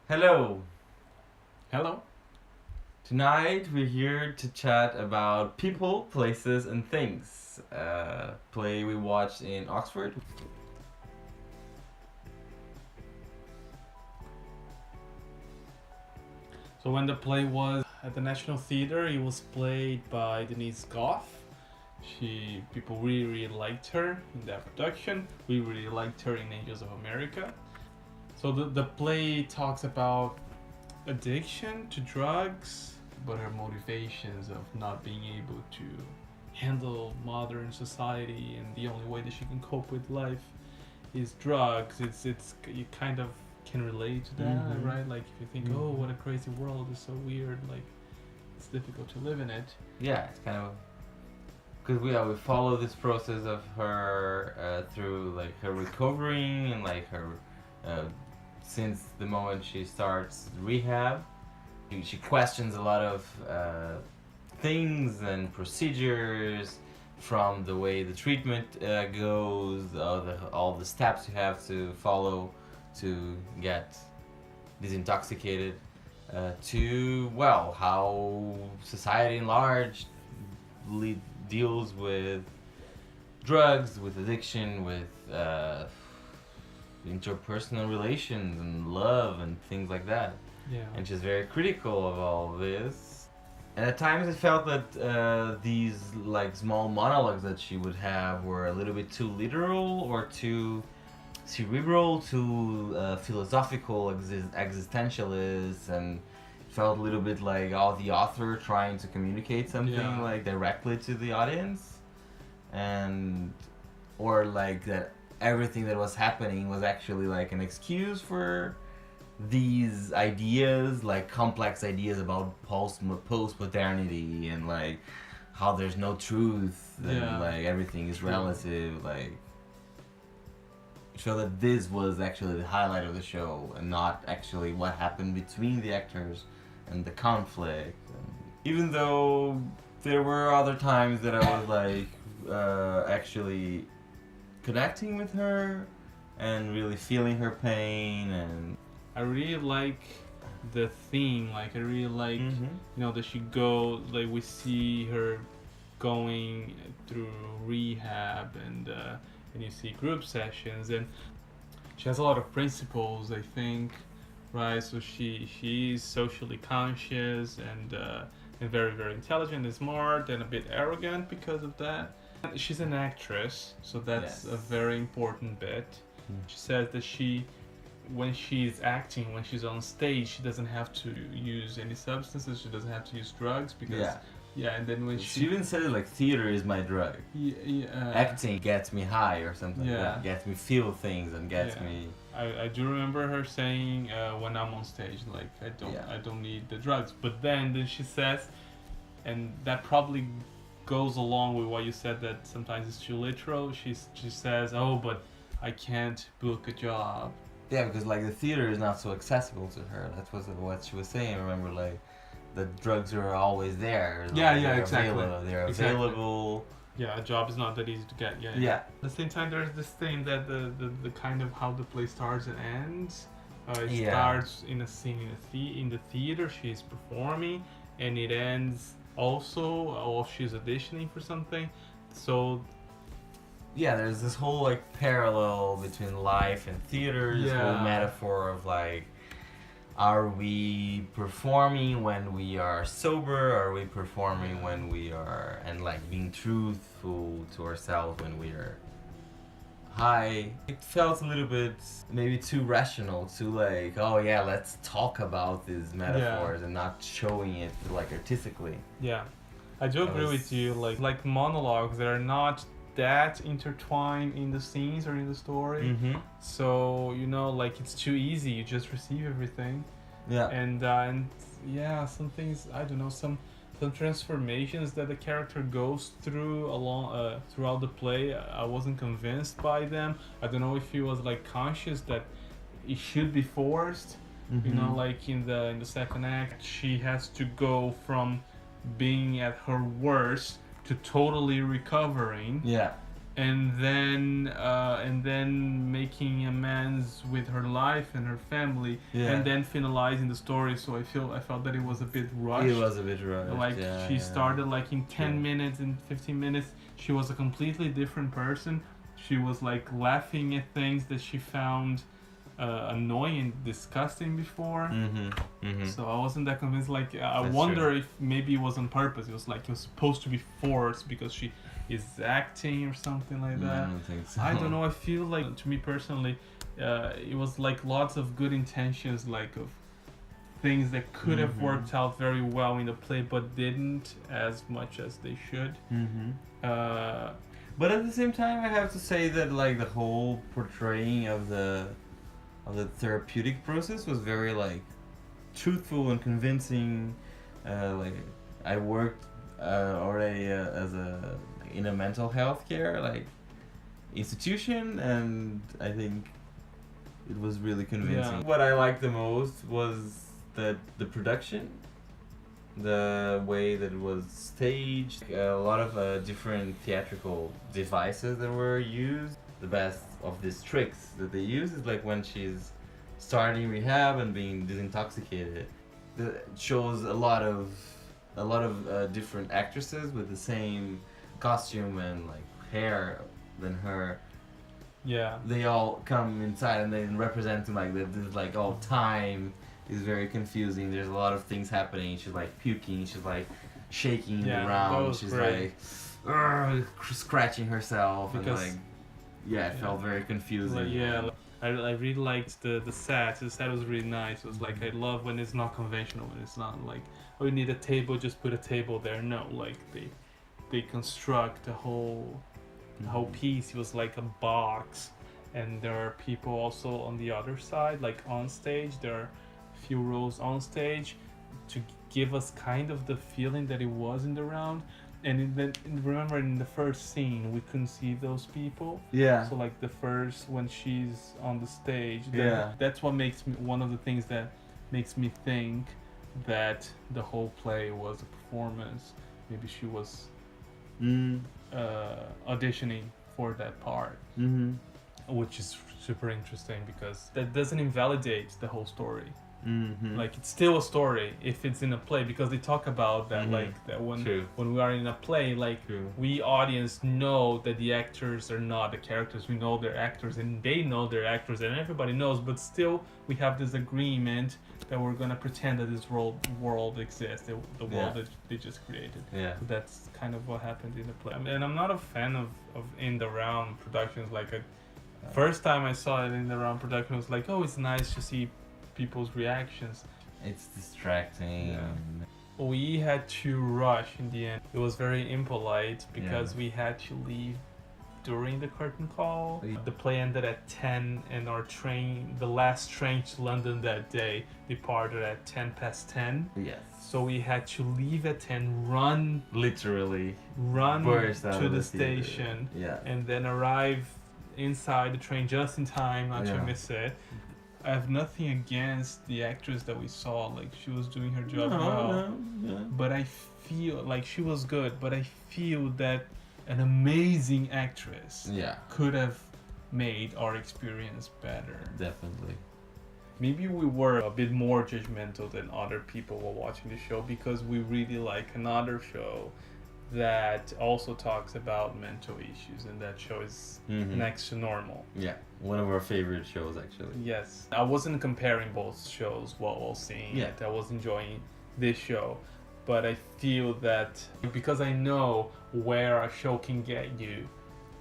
Hello. Hello. Tonight we're here to chat about people, places, and things. Play we watched in Oxford. So when the play was at the National Theatre, it was played by Denise Goff. People really liked her in that production. We really liked her in Angels of America. So the play talks about addiction to drugs, but her motivations of not being able to handle modern society, and the only way that she can cope with life is drugs. It's you kind of can relate to that, right? Like if you think, oh, what a crazy world, it's so weird. Like it's difficult to live in it. Yeah, it's kind of because we follow this process of her through like her recovering and like her uh, since the moment she starts rehab. She questions a lot of things and procedures from the way the treatment goes, all the steps you have to follow to get disintoxicated, to, well, how society in large deals with drugs, with addiction, with interpersonal relations and love and things like that. Yeah. And she's very critical of all this. And at times it felt that these like small monologues that she would have were a little bit too literal or too cerebral, too philosophical, existentialist, and it felt a little bit like the author trying to communicate something like directly to the audience, and or like that everything that was happening was actually like an excuse for these ideas, like complex ideas about post-modernity and like how there's no truth and like everything is relative. Like it felt that this was actually the highlight of the show and not actually what happened between the actors and the conflict. And even though there were other times that I was like actually connecting with her and really feeling her pain. And I really like the theme. Like I really like, that she like we see her going through rehab and you see group sessions, and she has a lot of principles, I think, right? So she's socially conscious and very very intelligent and smart and a bit arrogant because of that. She's an actress, so that's a very important bit. She says that when she's acting, when she's on stage, she doesn't have to use any substances. She doesn't have to use drugs because and then when she even said like theater is my drug. Acting gets me high or something. Like gets me feel things and gets me. I do remember her saying when I'm on stage, like I don't need the drugs. But then she says, and that probably goes along with what you said, that sometimes it's too literal. She says, oh, but I can't book a job. Yeah, because like the theater is not so accessible to her. That was what she was saying. I remember, like the drugs are always there. Like, exactly. They're available. Yeah, a job is not that easy to get. Yeah. At the same time, there's this thing that the kind of how the play starts and ends. It starts in a scene in the theater. She's performing, and it ends also or she's auditioning for something. So there's this whole like parallel between life and theater, this whole metaphor of like, are we performing when we are sober? Are we performing when we are, and like being truthful to ourselves when we are high? It felt a little bit maybe too rational, too like, oh yeah, let's talk about these metaphors and not showing it like artistically. Yeah, I do agree with you. Like monologues that are not that intertwined in the scenes or in the story. So like it's too easy. You just receive everything. And some things, I don't know, some transformations that the character goes through throughout the play. I wasn't convinced by them. I don't know if he was like conscious that it should be forced. Like in the second act, she has to go from being at her worst to totally recovering. and then making amends with her life and her family, Yeah. and then finalizing the story. So I felt that it was a bit rushed. It was a bit rushed. Like yeah, she yeah. started like in 10 True. minutes and 15 minutes she was a completely different person. She was like laughing at things that she found annoying and disgusting before. So I wasn't that convinced. Like I That's wonder true. if maybe it was on purpose. It was like it was supposed to be forced because she is acting or something like I that. don't think so. I don't know. I feel like, to me personally, it was like lots of good intentions, like of things that could have worked out very well in the play, but didn't as much as they should. But at the same time, I have to say that like the whole portraying of the therapeutic process was very like truthful and convincing. Like I worked already as a in a mental health care like institution, and I think it was really convincing. Yeah. What I liked the most was that the production, the way that it was staged, a lot of different theatrical devices that were used. The best of these tricks that they use is like when she's starting rehab and being disintoxicated. It shows a lot of different actresses with the same costume and like hair than her. Yeah. They all come inside and they represent like this like all time is very confusing. There's a lot of things happening. She's like puking. She's like shaking Yeah, that around. was She's great. like scratching herself Because- and like yeah, it felt very confusing. Like, yeah, like, I really liked the set. The set was really nice. It was like I love when it's not conventional. When it's not like, oh, you need a table, just put a table there. No, like they construct the whole piece. It was like a box, and there are people also on the other side, like on stage. There are a few rows on stage to give us kind of the feeling that it was in the round. And remember in the first scene we couldn't see those people. Yeah. So like the first when she's on the stage, Yeah. that's what makes me one of the things that makes me think that the whole play was a performance. Maybe she was auditioning for that part, which is super interesting because that doesn't invalidate the whole story. Like it's still a story if it's in a play, because they talk about that like that True. when we are in a play, like True. we audience know that the actors are not the characters. We know they're actors and they know they're actors and everybody knows, but still we have this agreement that we're gonna pretend that this world exists, the world that they just created. Yeah. So that's kind of what happened in the play. And I'm not a fan of in the round productions. Like first time I saw it in the round production, I was like, oh, it's nice to see people's reactions. It's distracting. Yeah. We had to rush in the end. It was very impolite because we had to leave during the curtain call. The play ended at 10 and our train, the last train to London that day, departed at 10:10. Yes. So we had to leave at 10, run Burst out to of the theater. station, Yeah. and then arrive inside the train just in time not to Yeah. miss it. I have nothing against the actress that we saw. Like she was doing her job well. No. But I feel like she was good. But I feel that an amazing actress could have made our experience better. Definitely. Maybe we were a bit more judgmental than other people while watching the show because we really like another show that also talks about mental issues, and that show is Next to Normal. Yeah, one of our favorite shows actually. Yes, I wasn't comparing both shows while seeing it. I was enjoying this show, but I feel that because I know where a show can get you,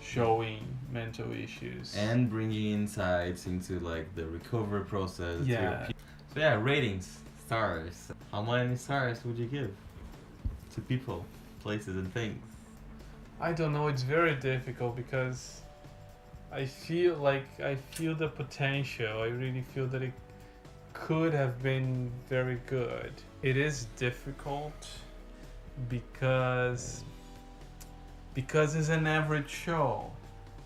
showing mental issues and bringing insights into like the recovery process. Yeah. So yeah, ratings, stars. How many stars would you give to people, places, and things? I don't know. It's very difficult because I feel the potential. I really feel that it could have been very good. It is difficult because it's an average show,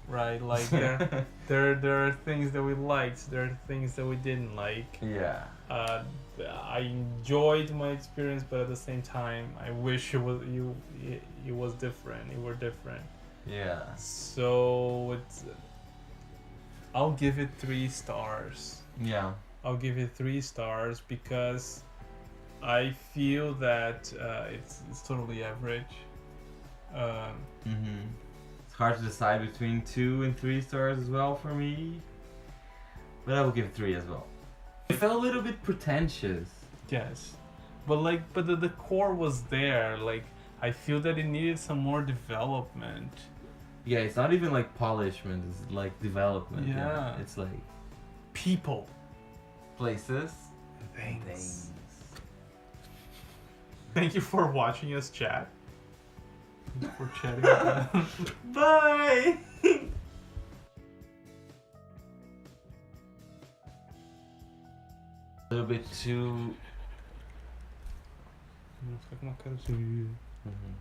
right? Like there are things that we liked, there are things that we didn't like. Yeah. I enjoyed my experience, but at the same time, I wish it was different. It were different. Yeah. So I'll give it 3 stars. Yeah. I'll give it 3 stars because I feel that it's totally average. It's hard to decide between 2 and 3 stars as well for me, but I will give it 3 as well. It felt a little bit pretentious. Yes, but the core was there. Like I feel that it needed some more development. Yeah, it's not even like polishment, it's like development. Yeah. It's like People, places, things. Thank you for watching us chat. Thank you for chatting with us. Bye! A little bit too. Fica com uma cara assim. Mhm.